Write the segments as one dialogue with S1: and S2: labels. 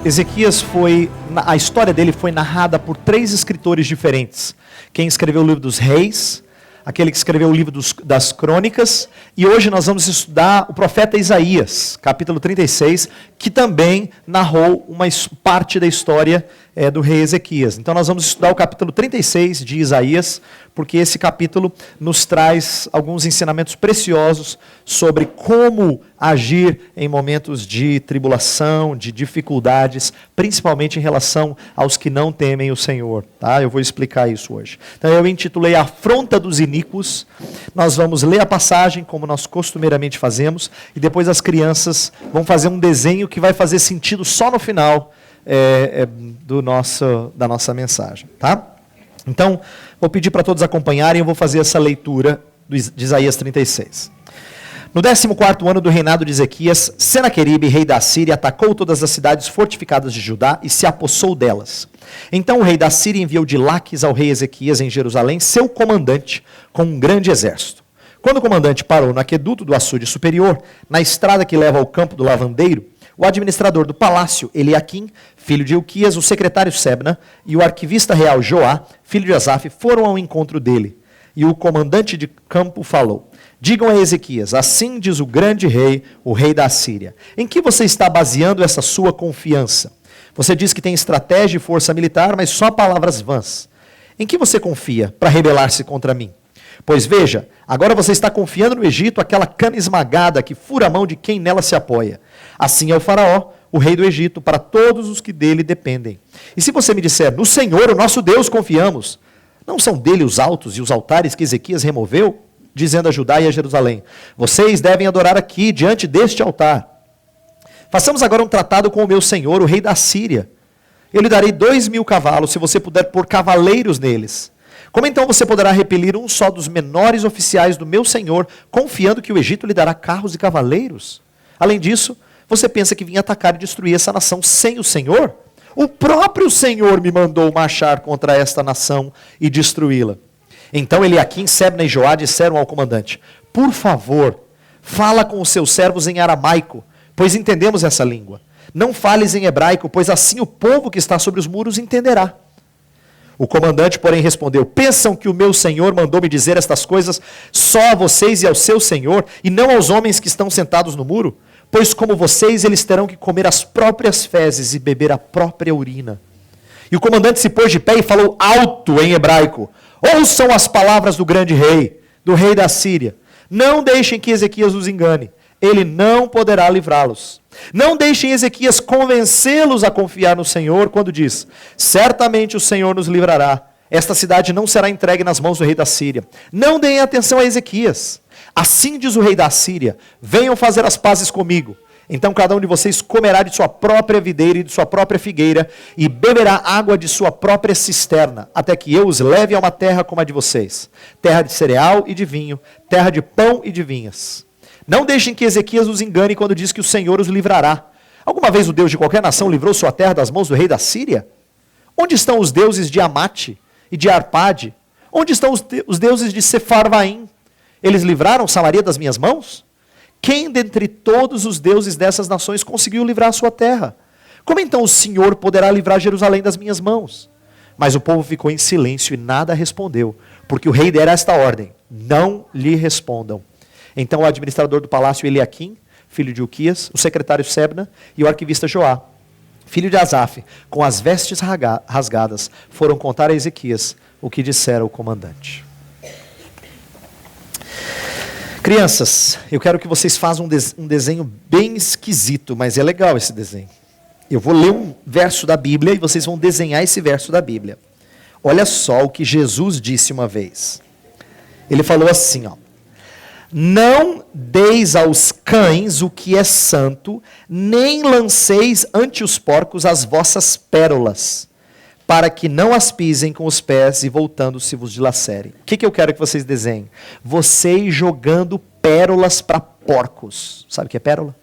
S1: Ezequias a história dele foi narrada por 3 escritores diferentes. Quem escreveu o livro dos Reis, aquele que escreveu o livro das Crônicas, e hoje nós vamos estudar o profeta Isaías, capítulo 36, que também narrou uma parte da história do rei Ezequias. Então nós vamos estudar o capítulo 36 de Isaías, porque esse capítulo nos traz alguns ensinamentos preciosos sobre como agir em momentos de tribulação, de dificuldades, principalmente em relação aos que não temem o Senhor. Tá? Eu vou explicar isso hoje. Então eu intitulei A Afronta dos Iníquos. Nós vamos ler a passagem como nós costumeiramente fazemos, e depois as crianças vão fazer um desenho que vai fazer sentido só no final da nossa mensagem. Tá? Então, vou pedir para todos acompanharem, eu vou fazer essa leitura de Isaías 36. No 14º ano do reinado de Ezequias, Senaqueribe, rei da Síria, atacou todas as cidades fortificadas de Judá e se apossou delas. Então o rei da Síria enviou de Laques ao rei Ezequias em Jerusalém seu comandante com um grande exército. Quando o comandante parou no aqueduto do açude superior, na estrada que leva ao campo do lavandeiro, o administrador do palácio, Eliaquim, filho de Ilquias, o secretário Sebna e o arquivista real Joá, filho de Asaf, foram ao encontro dele. E o comandante de campo falou: digam a Ezequias, assim diz o grande rei, o rei da Síria, em que você está baseando essa sua confiança? Você diz que tem estratégia e força militar, mas só palavras vãs. Em que você confia para rebelar-se contra mim? Pois veja, agora você está confiando no Egito aquela cana esmagada que fura a mão de quem nela se apoia. Assim é o faraó, o rei do Egito, para todos os que dele dependem. E se você me disser, no Senhor, o nosso Deus, confiamos, não são dele os altos e os altares que Ezequias removeu? Dizendo a Judá e a Jerusalém, vocês devem adorar aqui, diante deste altar. Façamos agora um tratado com o meu senhor, o rei da Síria. Eu lhe darei 2.000 cavalos, se você puder pôr cavaleiros neles. Como então você poderá repelir um só dos menores oficiais do meu senhor, confiando que o Egito lhe dará carros e cavaleiros? Além disso, você pensa que vim atacar e destruir essa nação sem o Senhor? O próprio Senhor me mandou marchar contra esta nação e destruí-la. Então Eliaquim, Sebna e Joá disseram ao comandante, por favor, fala com os seus servos em aramaico, pois entendemos essa língua. Não fales em hebraico, pois assim o povo que está sobre os muros entenderá. O comandante, porém, respondeu, pensam que o meu senhor mandou me dizer estas coisas só a vocês e ao seu senhor, e não aos homens que estão sentados no muro? Pois como vocês, eles terão que comer as próprias fezes e beber a própria urina. E o comandante se pôs de pé e falou alto em hebraico, ouçam as palavras do grande rei, do rei da Síria. Não deixem que Ezequias os engane. Ele não poderá livrá-los. Não deixem Ezequias convencê-los a confiar no Senhor quando diz, certamente o Senhor nos livrará. Esta cidade não será entregue nas mãos do rei da Síria. Não deem atenção a Ezequias. Assim diz o rei da Síria, venham fazer as pazes comigo. Então cada um de vocês comerá de sua própria videira e de sua própria figueira, e beberá água de sua própria cisterna, até que eu os leve a uma terra como a de vocês, terra de cereal e de vinho, terra de pão e de vinhas. Não deixem que Ezequias os engane quando diz que o Senhor os livrará. Alguma vez o Deus de qualquer nação livrou sua terra das mãos do rei da Síria? Onde estão os deuses de Amate e de Arpade? Onde estão os deuses de Sefarvaim? Eles livraram Samaria das minhas mãos? Quem dentre todos os deuses dessas nações conseguiu livrar a sua terra? Como então o Senhor poderá livrar Jerusalém das minhas mãos? Mas o povo ficou em silêncio e nada respondeu, porque o rei dera esta ordem, não lhe respondam. Então o administrador do palácio Eliaquim, filho de Ilquias, o secretário Sebna e o arquivista Joá, filho de Asaf, com as vestes rasgadas, foram contar a Ezequias o que dissera o comandante. Crianças, eu quero que vocês façam um desenho bem esquisito, mas é legal esse desenho. Eu vou ler um verso da Bíblia e vocês vão desenhar esse verso da Bíblia. Olha só o que Jesus disse uma vez. Ele falou assim, ó. Não deis aos cães o que é santo, nem lanceis ante os porcos as vossas pérolas, para que não as pisem com os pés e voltando-se vos dilacerem. O que eu quero que vocês desenhem? Vocês jogando pérolas para porcos. Sabe o que é pérola?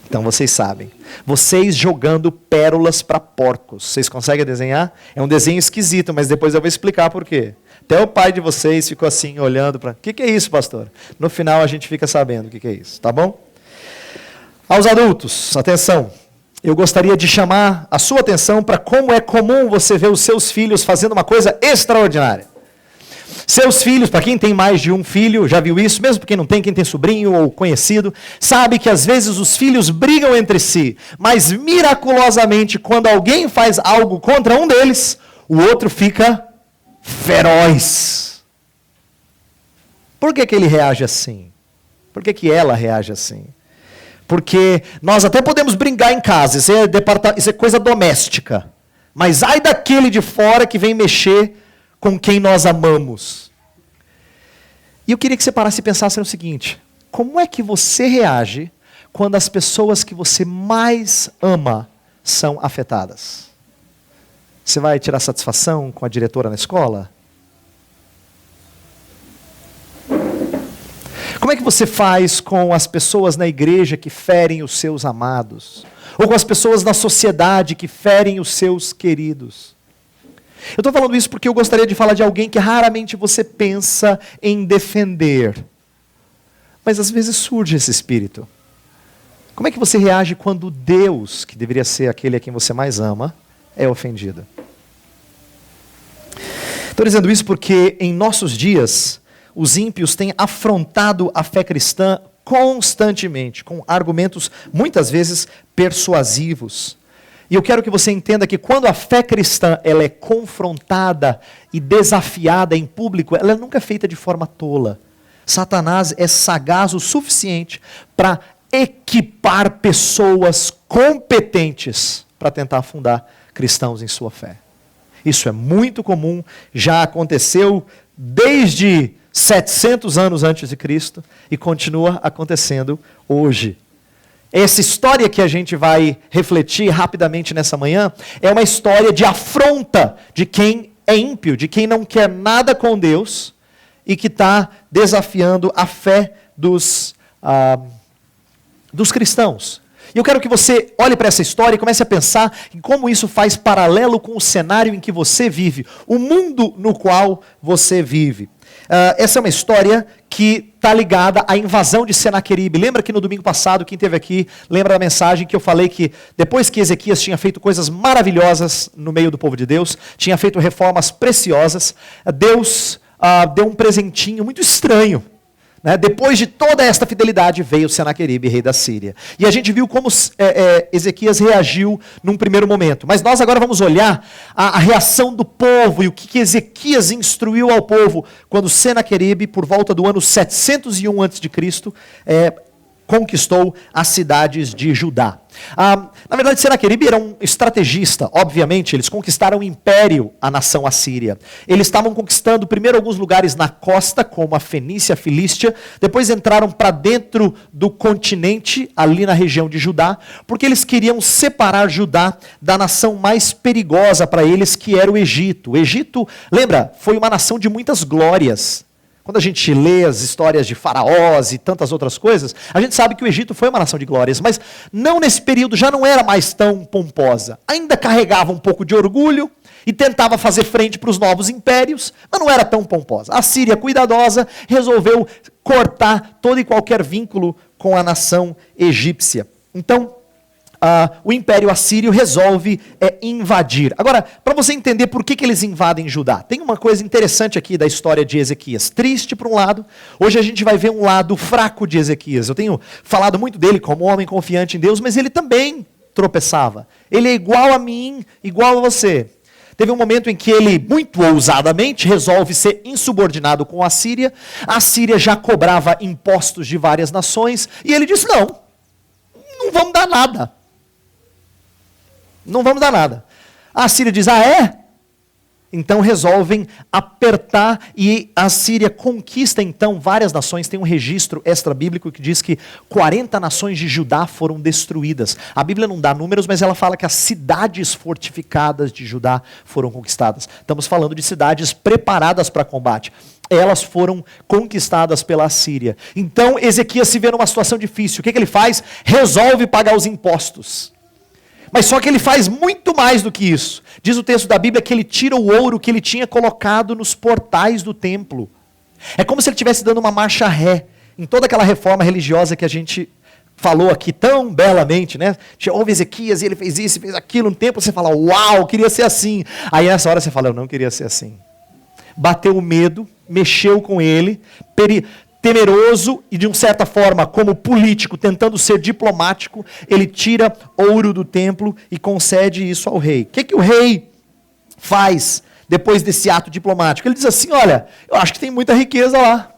S1: Então vocês sabem. Vocês jogando pérolas para porcos. Vocês conseguem desenhar? É um desenho esquisito, mas depois eu vou explicar por quê. Até o pai de vocês ficou assim, olhando para... O que é isso, pastor? No final a gente fica sabendo o que é isso, tá bom? Aos adultos, atenção. eu gostaria de chamar a sua atenção para como é comum você ver os seus filhos fazendo uma coisa extraordinária. Seus filhos, para quem tem mais de um filho, já viu isso, mesmo para quem não tem, quem tem sobrinho ou conhecido, sabe que às vezes os filhos brigam entre si, mas miraculosamente, quando alguém faz algo contra um deles, o outro fica feroz. Por que ele reage assim? Por que ela reage assim? Porque nós até podemos brincar em casa, isso é coisa doméstica, mas ai daquele de fora que vem mexer com quem nós amamos. E eu queria que você parasse e pensasse no seguinte: como é que você reage quando as pessoas que você mais ama são afetadas? Você vai tirar satisfação com a diretora na escola? Como é que você faz com as pessoas na igreja que ferem os seus amados? Ou com as pessoas na sociedade que ferem os seus queridos? Eu estou falando isso porque eu gostaria de falar de alguém que raramente você pensa em defender. Mas às vezes surge esse espírito. Como é que você reage quando Deus, que deveria ser aquele a quem você mais ama, é ofendido? Estou dizendo isso porque em nossos dias, os ímpios têm afrontado a fé cristã constantemente, com argumentos muitas vezes persuasivos. E eu quero que você entenda que quando a fé cristã ela é confrontada e desafiada em público, ela nunca é feita de forma tola. Satanás é sagaz o suficiente para equipar pessoas competentes para tentar afundar cristãos em sua fé. Isso é muito comum, já aconteceu desde 700 anos antes de Cristo e continua acontecendo hoje. Essa história que a gente vai refletir rapidamente nessa manhã é uma história de afronta de quem é ímpio, de quem não quer nada com Deus e que está desafiando a fé dos cristãos. E eu quero que você olhe para essa história e comece a pensar em como isso faz paralelo com o cenário em que você vive, o mundo no qual você vive. Essa é uma história que está ligada à invasão de Senaqueribe. Lembra que no domingo passado, quem esteve aqui, lembra da mensagem que eu falei que depois que Ezequias tinha feito coisas maravilhosas no meio do povo de Deus, tinha feito reformas preciosas, Deus deu um presentinho muito estranho. Depois de toda esta fidelidade veio Senaqueribe, rei da Síria. E a gente viu como Ezequias reagiu num primeiro momento. Mas nós agora vamos olhar a reação do povo e o que Ezequias instruiu ao povo quando Senaqueribe, por volta do ano 701 a.C., conquistou as cidades de Judá. Na verdade, Senaqueribe era um estrategista, obviamente, eles conquistaram o império, a nação assíria. Eles estavam conquistando primeiro alguns lugares na costa, como a Fenícia, a Filístia, depois entraram para dentro do continente, ali na região de Judá, porque eles queriam separar Judá da nação mais perigosa para eles, que era o Egito. O Egito, lembra, foi uma nação de muitas glórias. Quando a gente lê as histórias de faraós e tantas outras coisas, a gente sabe que o Egito foi uma nação de glórias, mas não nesse período, já não era mais tão pomposa. Ainda carregava um pouco de orgulho e tentava fazer frente para os novos impérios, mas não era tão pomposa. A Síria, cuidadosa, resolveu cortar todo e qualquer vínculo com a nação egípcia. Então, o Império Assírio resolve invadir. Agora, para você entender por que eles invadem Judá, tem uma coisa interessante aqui da história de Ezequias. Triste por um lado, hoje a gente vai ver um lado fraco de Ezequias. Eu tenho falado muito dele como homem confiante em Deus, mas ele também tropeçava. Ele é igual a mim, igual a você. Teve um momento em que ele, muito ousadamente, resolve ser insubordinado com a Síria. A Síria já cobrava impostos de várias nações, e ele disse, não vamos dar nada. Não vamos dar nada. A Síria diz, é? Então resolvem apertar e a Síria conquista então várias nações. Tem um registro extra-bíblico que diz que 40 nações de Judá foram destruídas. A Bíblia não dá números, mas ela fala que as cidades fortificadas de Judá foram conquistadas. Estamos falando de cidades preparadas para combate. Elas foram conquistadas pela Síria. Então Ezequias se vê numa situação difícil. O que ele faz? Resolve pagar os impostos. Mas só que ele faz muito mais do que isso. Diz o texto da Bíblia que ele tira o ouro que ele tinha colocado nos portais do templo. É como se ele estivesse dando uma marcha ré em toda aquela reforma religiosa que a gente falou aqui tão belamente, né? Houve Ezequias e ele fez isso, fez aquilo, um tempo você fala, uau, queria ser assim. Aí nessa hora você fala, eu não queria ser assim. Bateu o medo, mexeu com ele, temeroso e de uma certa forma, como político, tentando ser diplomático, ele tira ouro do templo e concede isso ao rei. O que o rei faz depois desse ato diplomático? Ele diz assim, olha, eu acho que tem muita riqueza lá,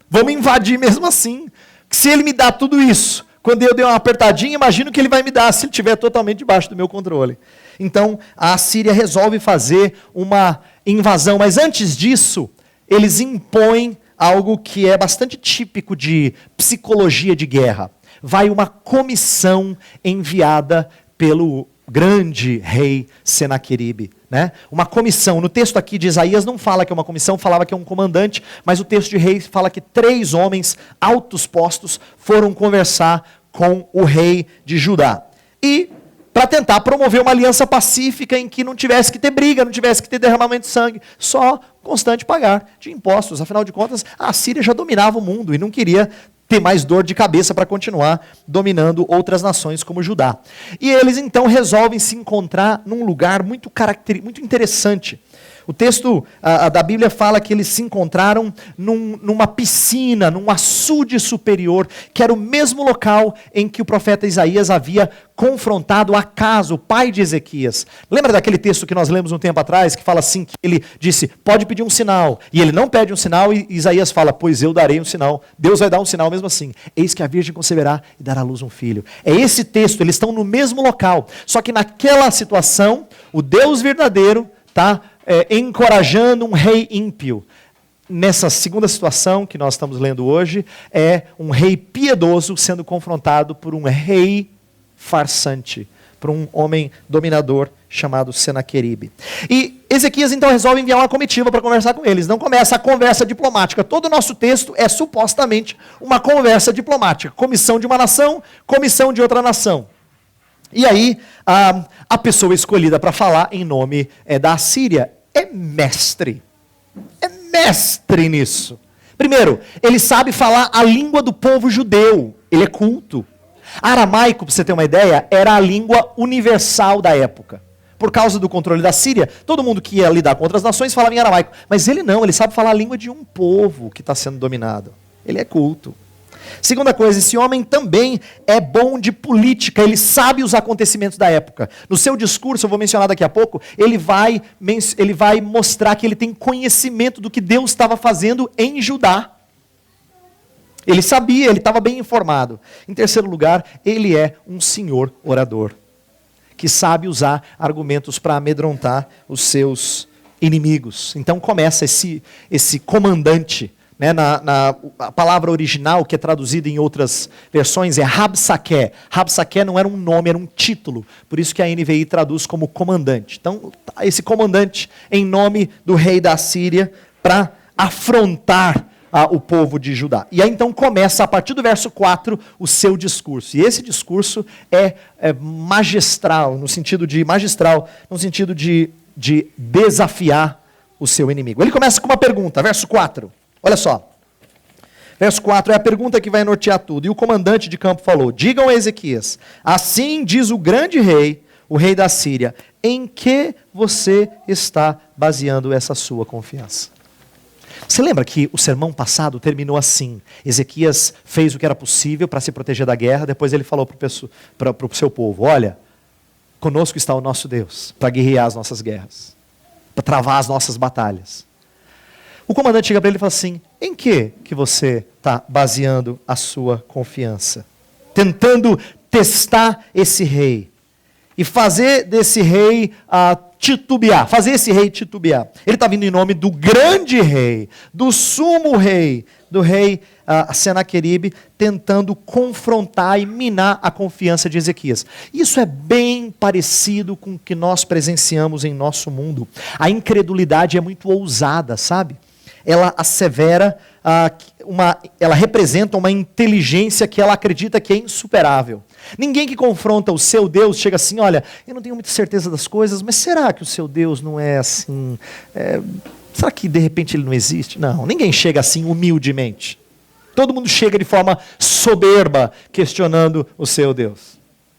S1: vamos invadir mesmo assim. Se ele me dá tudo isso, quando eu der uma apertadinha, imagino que ele vai me dar se ele estiver totalmente debaixo do meu controle. Então, a Assíria resolve fazer uma invasão, mas antes disso, eles impõem algo que é bastante típico de psicologia de guerra. Vai uma comissão enviada pelo grande rei Senaqueribe, né? Uma comissão. No texto aqui de Isaías não fala que é uma comissão, falava que é um comandante, mas o texto de Reis fala que 3 homens altos postos foram conversar com o rei de Judá. E para tentar promover uma aliança pacífica em que não tivesse que ter briga, não tivesse que ter derramamento de sangue, só constante pagar de impostos. Afinal de contas, a Síria já dominava o mundo e não queria ter mais dor de cabeça para continuar dominando outras nações como Judá. E eles então resolvem se encontrar num lugar muito interessante. O texto da Bíblia fala que eles se encontraram numa piscina, num açude superior, que era o mesmo local em que o profeta Isaías havia confrontado Acas, o pai de Ezequias. Lembra daquele texto que nós lemos um tempo atrás, que fala assim, que ele disse, pode pedir um sinal. E ele não pede um sinal e Isaías fala, pois eu darei um sinal. Deus vai dar um sinal mesmo assim. Eis que a virgem conceberá e dará à luz um filho. É esse texto, eles estão no mesmo local. Só que naquela situação, o Deus verdadeiro está encorajando um rei ímpio. Nessa segunda situação que nós estamos lendo hoje, é um rei piedoso sendo confrontado por um rei farsante, por um homem dominador chamado Senaqueribe. E Ezequias então resolve enviar uma comitiva para conversar com eles. Não começa a conversa diplomática. Todo o nosso texto é supostamente uma conversa diplomática. Comissão de uma nação, comissão de outra nação. E aí, a pessoa escolhida para falar em nome da Assíria é mestre. É mestre nisso. Primeiro, ele sabe falar a língua do povo judeu. Ele é culto. Aramaico, para você ter uma ideia, era a língua universal da época. Por causa do controle da Síria, todo mundo que ia lidar com outras nações falava em aramaico. Mas ele não, ele sabe falar a língua de um povo que está sendo dominado. Ele é culto. Segunda coisa, esse homem também é bom de política, ele sabe os acontecimentos da época. No seu discurso, eu vou mencionar daqui a pouco, ele vai mostrar que ele tem conhecimento do que Deus estava fazendo em Judá. Ele sabia, ele estava bem informado. Em terceiro lugar, ele é um senhor orador, que sabe usar argumentos para amedrontar os seus inimigos. Então começa esse comandante. Né, a palavra original, que é traduzida em outras versões, é Rabsaqué. Rabsaqué não era um nome, era um título. Por isso que a NVI traduz como comandante. Então, esse comandante em nome do rei da Síria para afrontar o povo de Judá. E aí então começa, a partir do verso 4, o seu discurso. E esse discurso é magistral, no sentido de desafiar o seu inimigo. Ele começa com uma pergunta, verso 4. Olha só, verso 4 é a pergunta que vai nortear tudo. E o comandante de campo falou, digam a Ezequias, assim diz o grande rei, o rei da Síria, em que você está baseando essa sua confiança? Você lembra que o sermão passado terminou assim, Ezequias fez o que era possível para se proteger da guerra, depois ele falou para o seu povo, olha, conosco está o nosso Deus, para guerrear as nossas guerras, para travar as nossas batalhas. O comandante chega para ele e fala assim, em que você está baseando a sua confiança? Tentando testar esse rei. E fazer desse rei titubear. Fazer esse rei titubear. Ele está vindo em nome do grande rei, do sumo rei, do rei Senaqueribe, tentando confrontar e minar a confiança de Ezequias. Isso é bem parecido com o que nós presenciamos em nosso mundo. A incredulidade é muito ousada, sabe? Ela assevera, ela representa uma inteligência que ela acredita que é insuperável. Ninguém que confronta o seu Deus chega assim, olha, eu não tenho muita certeza das coisas, mas será que o seu Deus não é assim? Será que de repente ele não existe? Não, ninguém chega assim humildemente. Todo mundo chega de forma soberba, questionando o seu Deus.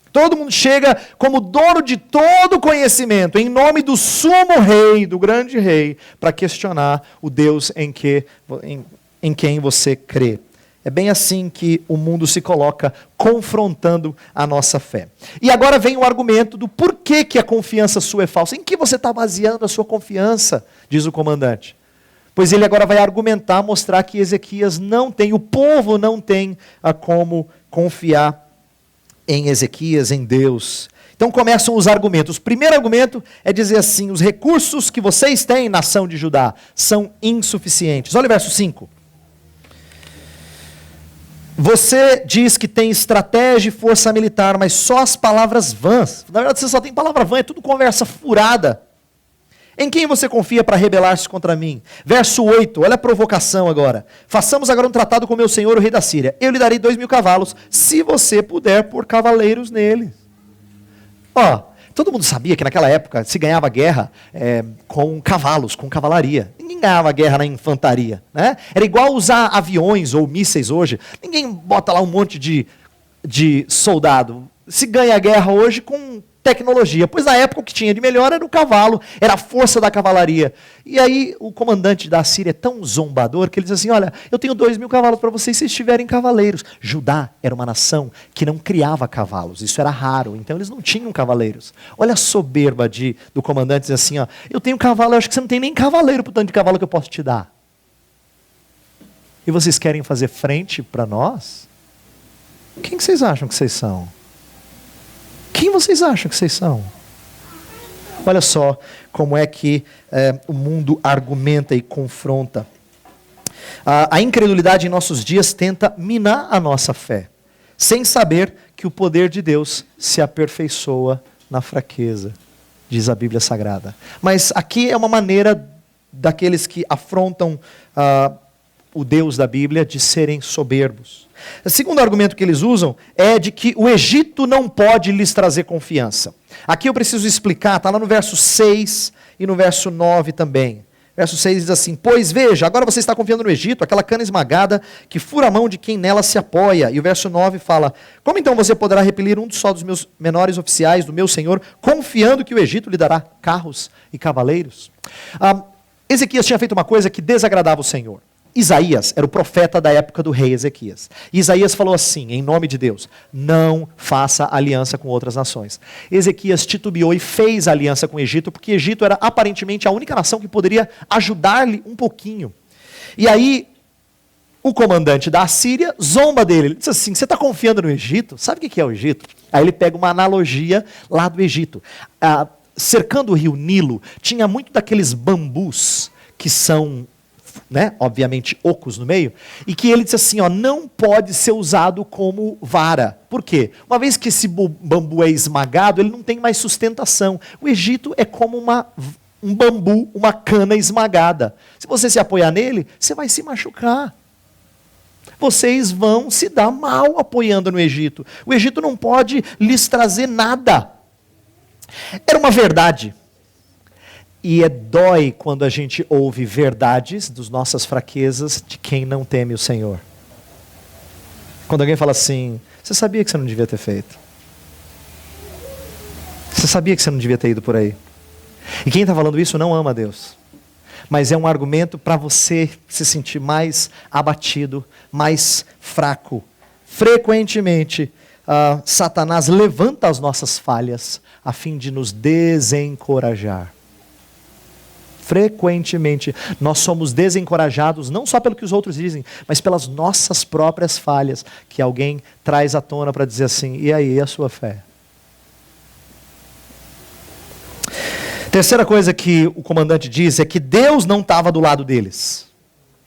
S1: Todo mundo chega como dono de todo conhecimento, em nome do sumo rei, do grande rei, para questionar o Deus em quem você crê. É bem assim que o mundo se coloca, confrontando a nossa fé. E agora vem o argumento do porquê que a confiança sua é falsa. Em que você está baseando a sua confiança, diz o comandante. Pois ele agora vai argumentar, mostrar que Ezequias não tem, o povo não tem como confiar em Ezequias, em Deus. Então começam os argumentos. O primeiro argumento é dizer assim: os recursos que vocês têm, nação de Judá, são insuficientes. Olha o verso 5. Você diz que tem estratégia e força militar, mas só as palavras vãs. Na verdade, você só tem palavra vã, é tudo conversa furada. Em quem você confia para rebelar-se contra mim? Verso 8, olha a provocação agora. Façamos agora um tratado com meu senhor, o rei da Síria. Eu lhe darei 2.000 cavalos, se você puder pôr cavaleiros neles. Todo mundo sabia que naquela época se ganhava guerra com cavalos, com cavalaria. Ninguém ganhava guerra na infantaria, né? Era igual usar aviões ou mísseis hoje. Ninguém bota lá um monte de soldado. Se ganha a guerra hoje com tecnologia, pois na época o que tinha de melhor era o cavalo, era a força da cavalaria. E aí o comandante da Síria é tão zombador que ele diz assim: olha, eu tenho 2.000 cavalos para vocês se estiverem cavaleiros. Judá era uma nação que não criava cavalos, isso era raro, então eles não tinham cavaleiros. Olha a soberba do comandante, diz assim: eu tenho cavalo, eu acho que você não tem nem cavaleiro para o tanto de cavalo que eu posso te dar. E vocês querem fazer frente para nós? Quem que vocês acham que vocês são? Quem vocês acham que vocês são? Olha só como é que o mundo argumenta e confronta. A incredulidade em nossos dias tenta minar a nossa fé, sem saber que o poder de Deus se aperfeiçoa na fraqueza, diz a Bíblia Sagrada. Mas aqui é uma maneira daqueles que afrontam o Deus da Bíblia de serem soberbos. O segundo argumento que eles usam é de que o Egito não pode lhes trazer confiança. Aqui eu preciso explicar, está lá no verso 6 e no verso 9 também. Verso 6 diz assim: pois veja, agora você está confiando no Egito, aquela cana esmagada que fura a mão de quem nela se apoia. E o verso 9 fala: como então você poderá repelir só dos meus menores oficiais, do meu senhor, confiando que o Egito lhe dará carros e cavaleiros? Ezequias tinha feito uma coisa que desagradava o Senhor. Isaías era o profeta da época do rei Ezequias. E Isaías falou assim, em nome de Deus: não faça aliança com outras nações. Ezequias titubeou e fez aliança com o Egito, porque o Egito era aparentemente a única nação que poderia ajudar-lhe um pouquinho. E aí, o comandante da Assíria zomba dele. Ele diz assim: você está confiando no Egito? Sabe o que é o Egito? Aí ele pega uma analogia lá do Egito. Cercando o rio Nilo, tinha muito daqueles bambus que são, obviamente, ocos no meio, e que ele disse assim: não pode ser usado como vara. Por quê? Uma vez que esse bambu é esmagado, ele não tem mais sustentação. O Egito é como um bambu, uma cana esmagada. Se você se apoiar nele, você vai se machucar. Vocês vão se dar mal apoiando no Egito. O Egito não pode lhes trazer nada. Era uma verdade. E dói quando a gente ouve verdades das nossas fraquezas de quem não teme o Senhor. Quando alguém fala assim: você sabia que você não devia ter feito? Você sabia que você não devia ter ido por aí? E quem está falando isso não ama a Deus. Mas é um argumento para você se sentir mais abatido, mais fraco. Frequentemente, Satanás levanta as nossas falhas a fim de nos desencorajar. Frequentemente, nós somos desencorajados, não só pelo que os outros dizem, mas pelas nossas próprias falhas, que alguém traz à tona para dizer assim: e aí, a sua fé? Terceira coisa que o comandante diz é que Deus não estava do lado deles.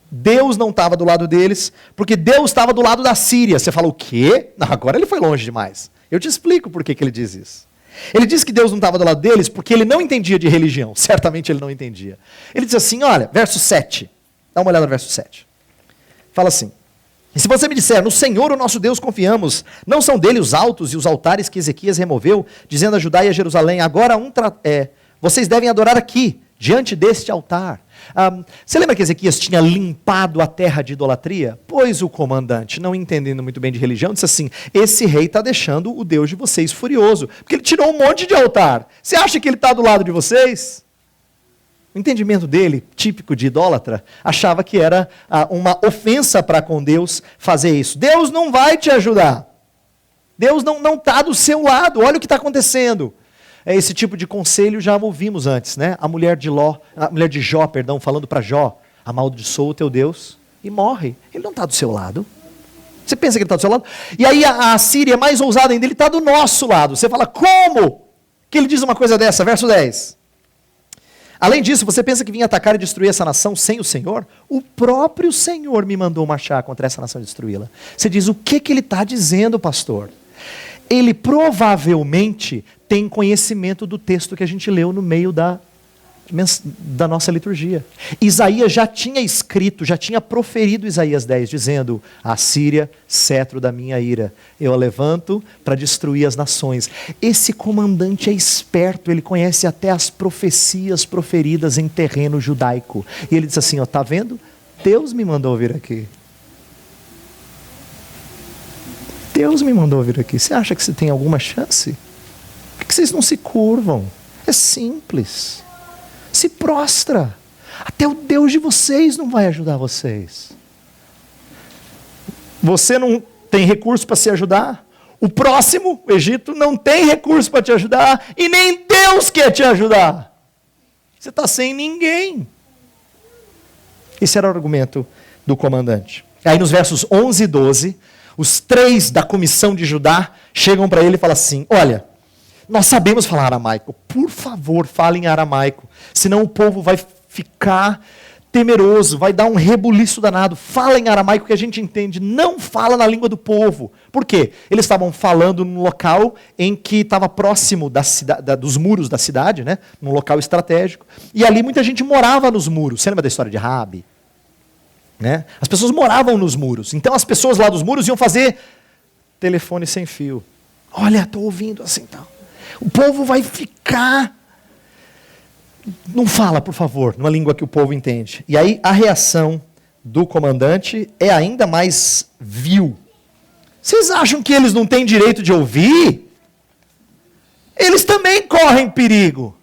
S1: Deus não estava do lado deles, porque Deus estava do lado da Síria. Você fala: o quê? Não, agora ele foi longe demais. Eu te explico por que ele diz isso. Ele diz que Deus não estava do lado deles porque ele não entendia de religião. Certamente ele não entendia. Ele diz assim, olha, verso 7. Dá uma olhada no verso 7. Fala assim: e se você me disser: no Senhor o nosso Deus confiamos, não são dele os altos e os altares que Ezequias removeu, dizendo a Judá e a Jerusalém: agora vocês devem adorar aqui. diante deste altar. Você lembra que Ezequias tinha limpado a terra de idolatria? Pois o comandante, não entendendo muito bem de religião, disse assim: esse rei está deixando o Deus de vocês furioso, porque ele tirou um monte de altar. Você acha que ele está do lado de vocês? O entendimento dele, típico de idólatra, achava que era uma ofensa para com Deus fazer isso. Deus não vai te ajudar. Deus não está do seu lado, olha o que está acontecendo. Esse tipo de conselho já ouvimos antes, né? A mulher de Jó, falando para Jó: amaldiçoa o teu Deus e morre. Ele não está do seu lado. Você pensa que ele está do seu lado? E aí a Síria, mais ousada ainda, ele está do nosso lado. Você fala: como que ele diz uma coisa dessa? Verso 10. Além disso, você pensa que vinha atacar e destruir essa nação sem o Senhor? O próprio Senhor me mandou marchar contra essa nação e destruí-la. Você diz: o que ele está dizendo, pastor? Ele provavelmente tem conhecimento do texto que a gente leu no meio da nossa liturgia. Isaías já tinha escrito, já tinha proferido Isaías 10, dizendo: a Síria, cetro da minha ira, eu a levanto para destruir as nações. Esse comandante é esperto, ele conhece até as profecias proferidas em terreno judaico. E ele diz assim: ó, tá vendo? Deus me mandou vir aqui. Deus me mandou vir aqui. Você acha que você tem alguma chance? Por que vocês não se curvam? É simples. Se prostra. Até o Deus de vocês não vai ajudar vocês. Você não tem recurso para se ajudar? O próximo, o Egito, não tem recurso para te ajudar. E nem Deus quer te ajudar. Você está sem ninguém. Esse era o argumento do comandante. Aí nos versos 11 e 12... os 3 da comissão de Judá chegam para ele e falam assim: olha, nós sabemos falar aramaico, por favor, fale em aramaico, senão o povo vai ficar temeroso, vai dar um rebuliço danado. Fala em aramaico que a gente entende, não fala na língua do povo. Por quê? Eles estavam falando num local em que estava próximo dos muros da cidade, né? Num local estratégico, e ali muita gente morava nos muros. Você lembra da história de Raabe? Né? As pessoas moravam nos muros, então as pessoas lá dos muros iam fazer telefone sem fio. Olha, estou ouvindo assim, tal. O povo vai ficar... Não fala, por favor, numa língua que o povo entende. E aí a reação do comandante é ainda mais vil. Vocês acham que eles não têm direito de ouvir? Eles também correm perigo.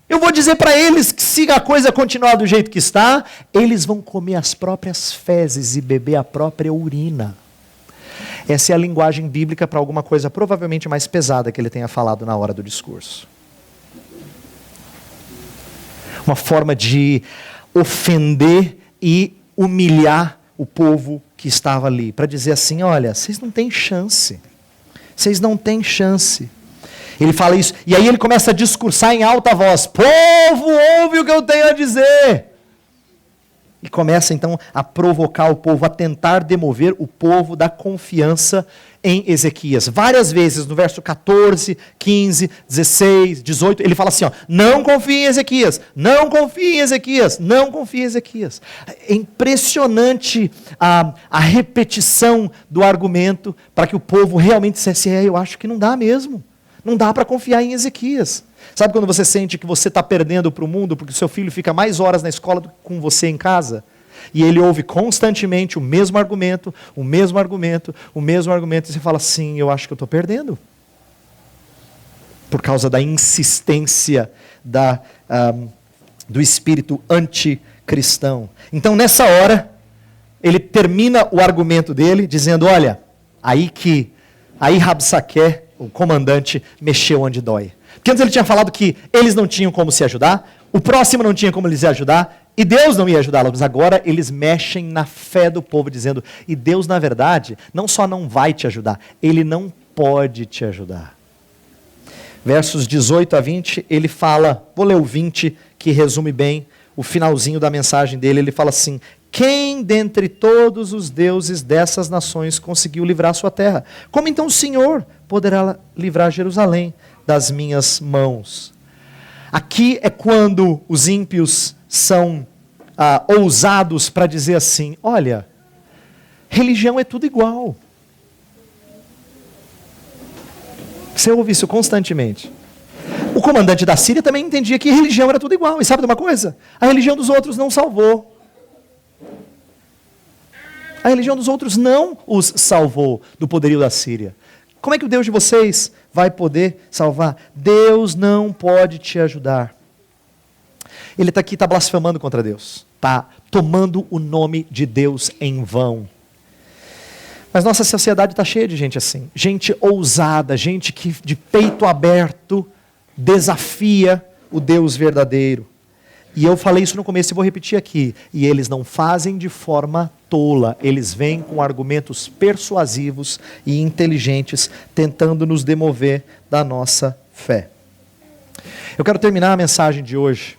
S1: Eu vou dizer para eles que se a coisa continuar do jeito que está, eles vão comer as próprias fezes e beber a própria urina. Essa é a linguagem bíblica para alguma coisa provavelmente mais pesada que ele tenha falado na hora do discurso. Uma forma de ofender e humilhar o povo que estava ali. Para dizer assim: olha, vocês não têm chance. Vocês não têm chance. Ele fala isso, e aí ele começa a discursar em alta voz: povo, ouve o que eu tenho a dizer. E começa então a provocar o povo, a tentar demover o povo da confiança em Ezequias. Várias vezes, no verso 14, 15, 16, 18, ele fala assim: ó, não confie em Ezequias, não confie em Ezequias, não confie em Ezequias. É impressionante a repetição do argumento para que o povo realmente dissesse: eu acho que não dá mesmo. Não dá para confiar em Ezequias. Sabe quando você sente que você está perdendo para o mundo porque o seu filho fica mais horas na escola do que com você em casa? E ele ouve constantemente o mesmo argumento, o mesmo argumento, o mesmo argumento, e você fala assim: eu acho que eu estou perdendo. Por causa da insistência do espírito anticristão. Então nessa hora, ele termina o argumento dele dizendo: olha, aí Rabsaqué, o comandante, mexeu onde dói. Porque antes ele tinha falado que eles não tinham como se ajudar, o próximo não tinha como eles ajudar, e Deus não ia ajudá-los. Mas agora eles mexem na fé do povo, dizendo: e Deus, na verdade, não só não vai te ajudar, Ele não pode te ajudar. Versos 18 a 20, ele fala, vou ler o 20, que resume bem o finalzinho da mensagem dele. Ele fala assim: quem dentre todos os deuses dessas nações conseguiu livrar sua terra? Como então o Senhor poderá livrar Jerusalém das minhas mãos? Aqui é quando os ímpios são ousados para dizer assim: olha, religião é tudo igual. Você ouve isso constantemente. O comandante da Síria também entendia que religião era tudo igual. E sabe de uma coisa? A religião dos outros não salvou. A religião dos outros não os salvou do poderio da Síria. Como é que o Deus de vocês vai poder salvar? Deus não pode te ajudar. Ele está aqui, está blasfemando contra Deus. Está tomando o nome de Deus em vão. Mas nossa sociedade está cheia de gente assim. Gente ousada, gente que de peito aberto desafia o Deus verdadeiro. E eu falei isso no começo e vou repetir aqui. E eles não fazem de forma tola. Eles vêm com argumentos persuasivos e inteligentes, tentando nos demover da nossa fé. Eu quero terminar a mensagem de hoje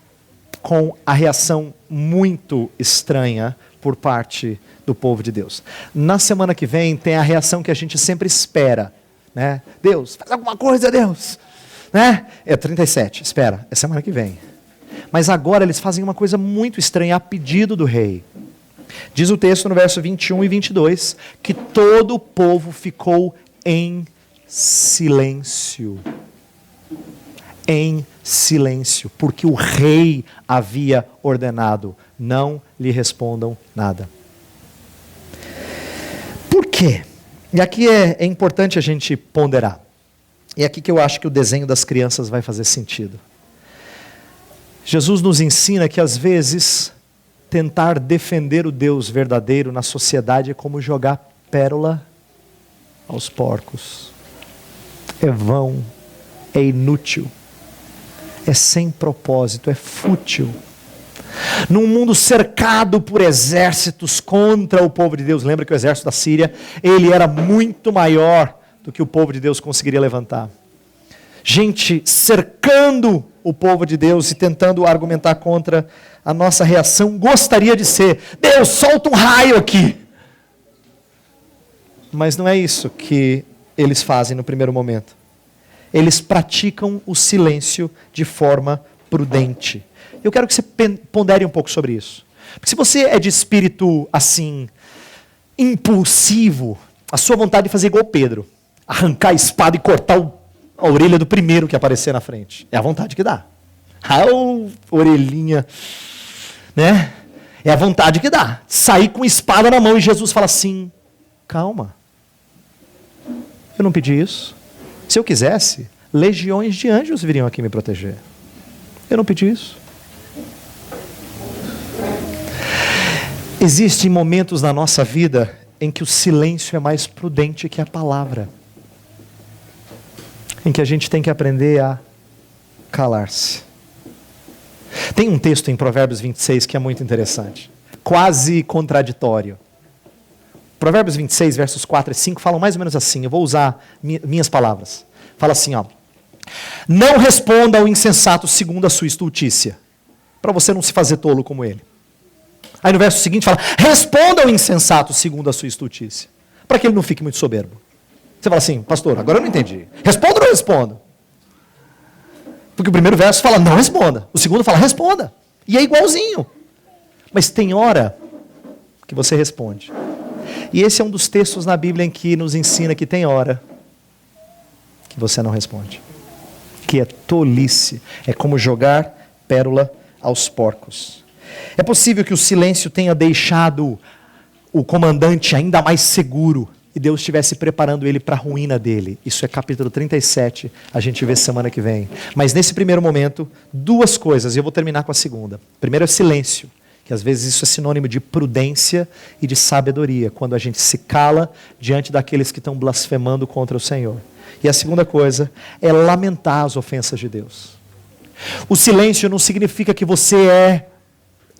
S1: com a reação muito estranha por parte do povo de Deus. Na semana que vem tem a reação que a gente sempre espera, né? Deus, faz alguma coisa, Deus, né? É 37, espera, é semana que vem. Mas agora eles fazem uma coisa muito estranha a pedido do rei. Diz o texto no verso 21 e 22 que todo o povo ficou em silêncio. Em silêncio, porque o rei havia ordenado: não lhe respondam nada. Por quê? E aqui é importante a gente ponderar. E é aqui que eu acho que o desenho das crianças vai fazer sentido. Jesus nos ensina que às vezes tentar defender o Deus verdadeiro na sociedade é como jogar pérola aos porcos. É vão, é inútil, é sem propósito, é fútil. Num mundo cercado por exércitos contra o povo de Deus, lembra que o exército da Síria, ele era muito maior do que o povo de Deus conseguiria levantar. Gente cercando o povo de Deus e tentando argumentar contra, a nossa reação gostaria de ser: Deus, solta um raio aqui. Mas não é isso que eles fazem no primeiro momento. Eles praticam o silêncio de forma prudente. Eu quero que você pondere um pouco sobre isso. Porque se você é de espírito assim, impulsivo, a sua vontade de fazer igual Pedro, arrancar a espada e cortar a orelha do primeiro que aparecer na frente. É a vontade que dá. Orelhinha, né? É a vontade que dá. Sair com espada na mão e Jesus fala assim: calma. Eu não pedi isso. Se eu quisesse, legiões de anjos viriam aqui me proteger. Eu não pedi isso. Existem momentos na nossa vida em que o silêncio é mais prudente que a palavra. Em que a gente tem que aprender a calar-se. Tem um texto em Provérbios 26 que é muito interessante. Quase contraditório. Provérbios 26, versos 4 e 5 falam mais ou menos assim. Eu vou usar minhas palavras. Fala assim, ó: não responda ao insensato segundo a sua estultícia, para você não se fazer tolo como ele. Aí no verso seguinte fala: responda ao insensato segundo a sua estultícia, para que ele não fique muito soberbo. Você fala assim: pastor, agora eu não entendi. Responda ou não responda? Porque o primeiro verso fala: não responda. O segundo fala: responda. E é igualzinho. Mas tem hora que você responde. E esse é um dos textos na Bíblia em que nos ensina que tem hora que você não responde. Que é tolice. É como jogar pérola aos porcos. É possível que o silêncio tenha deixado o comandante ainda mais seguro e Deus estivesse preparando ele para a ruína dele. Isso é capítulo 37, a gente vê semana que vem. Mas nesse primeiro momento, duas coisas, e eu vou terminar com a segunda. Primeiro é silêncio, que às vezes isso é sinônimo de prudência e de sabedoria, quando a gente se cala diante daqueles que estão blasfemando contra o Senhor. E a segunda coisa é lamentar as ofensas de Deus. O silêncio não significa que você é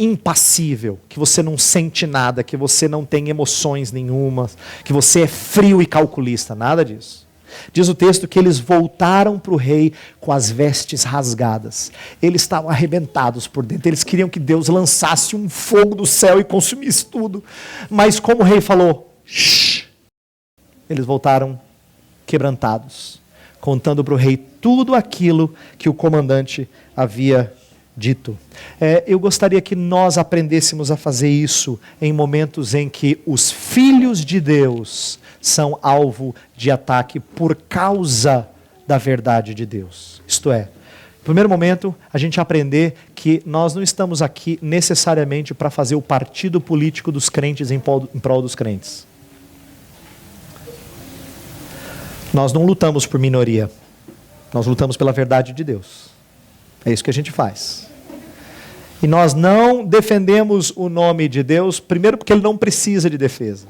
S1: impassível, que você não sente nada, que você não tem emoções nenhuma, que você é frio e calculista, nada disso. Diz o texto que eles voltaram para o rei com as vestes rasgadas. Eles estavam arrebentados por dentro, eles queriam que Deus lançasse um fogo do céu e consumisse tudo. Mas como o rei falou, shh, eles voltaram quebrantados, contando para o rei tudo aquilo que o comandante havia dito. Eu gostaria que nós aprendêssemos a fazer isso em momentos em que os filhos de Deus são alvo de ataque por causa da verdade de Deus. Isto é, Primeiro momento, a gente aprender que nós não estamos aqui necessariamente para fazer o partido político dos crentes em prol dos crentes. Nós não lutamos por minoria, nós lutamos pela verdade de Deus. É isso que a gente faz. E nós não defendemos o nome de Deus, primeiro porque Ele não precisa de defesa.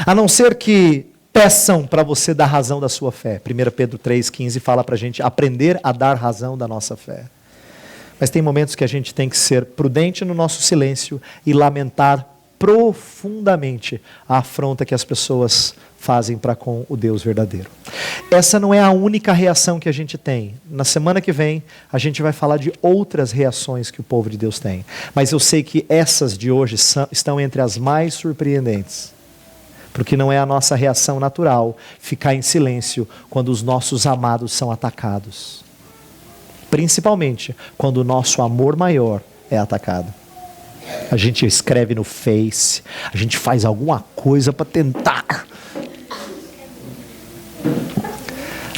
S1: A não ser que peçam para você dar razão da sua fé. 1 Pedro 3,15 fala para a gente aprender a dar razão da nossa fé. Mas tem momentos que a gente tem que ser prudente no nosso silêncio e lamentar profundamente a afronta que as pessoas fazem para com o Deus verdadeiro. Essa não é a única reação que a gente tem. Na semana que vem, a gente vai falar de outras reações que o povo de Deus tem. Mas eu sei que essas de hoje estão entre as mais surpreendentes. Porque não é a nossa reação natural ficar em silêncio quando os nossos amados são atacados. Principalmente quando o nosso amor maior é atacado. A gente escreve no Face, a gente faz alguma coisa para tentar.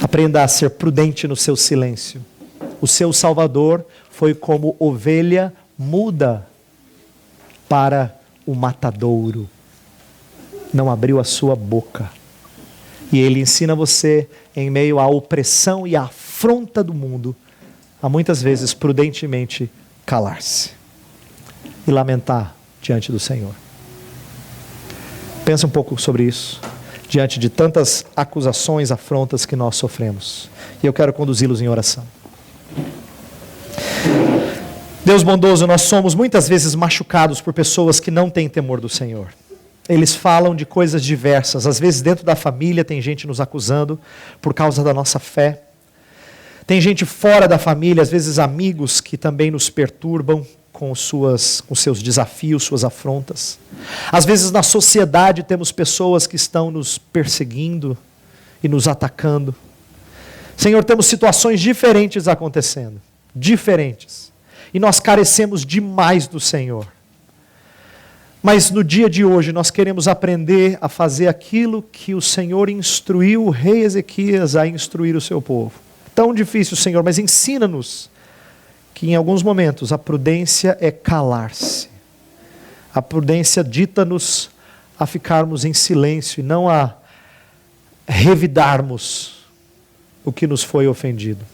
S1: Aprenda a ser prudente no seu silêncio. O seu Salvador foi como ovelha muda para o matadouro. Não abriu a sua boca. E Ele ensina você, em meio à opressão e à afronta do mundo, a muitas vezes prudentemente calar-se e lamentar diante do Senhor. Pensa um pouco sobre isso, diante de tantas acusações, afrontas que nós sofremos. E eu quero conduzi-los em oração. Deus bondoso, nós somos muitas vezes machucados por pessoas que não têm temor do Senhor. Eles falam de coisas diversas. Às vezes dentro da família tem gente nos acusando por causa da nossa fé. Tem gente fora da família, às vezes amigos que também nos perturbam com seus desafios, suas afrontas. Às vezes na sociedade temos pessoas que estão nos perseguindo e nos atacando. Senhor, temos situações diferentes acontecendo. Diferentes. E nós carecemos demais do Senhor. Mas no dia de hoje nós queremos aprender a fazer aquilo que o Senhor instruiu o rei Ezequias a instruir o seu povo. Tão difícil, Senhor, mas ensina-nos que em alguns momentos a prudência é calar-se. A prudência dita-nos a ficarmos em silêncio e não a revidarmos o que nos foi ofendido.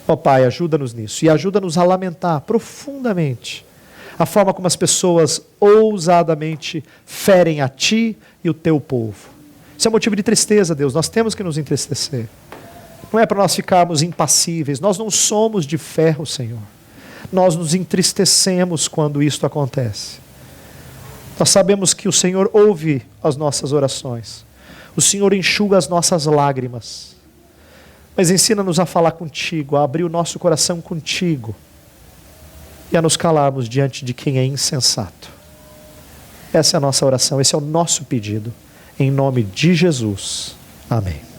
S1: Ó Pai, ajuda-nos nisso e ajuda-nos a lamentar profundamente a forma como as pessoas ousadamente ferem a Ti e o Teu povo. Isso é motivo de tristeza, Deus. Nós temos que nos entristecer. Não é para nós ficarmos impassíveis. Nós não somos de ferro, Senhor. Nós nos entristecemos quando isto acontece. Nós sabemos que o Senhor ouve as nossas orações. O Senhor enxuga as nossas lágrimas. Mas ensina-nos a falar contigo, a abrir o nosso coração contigo. E a nos calarmos diante de quem é insensato. Essa é a nossa oração, esse é o nosso pedido. Em nome de Jesus. Amém.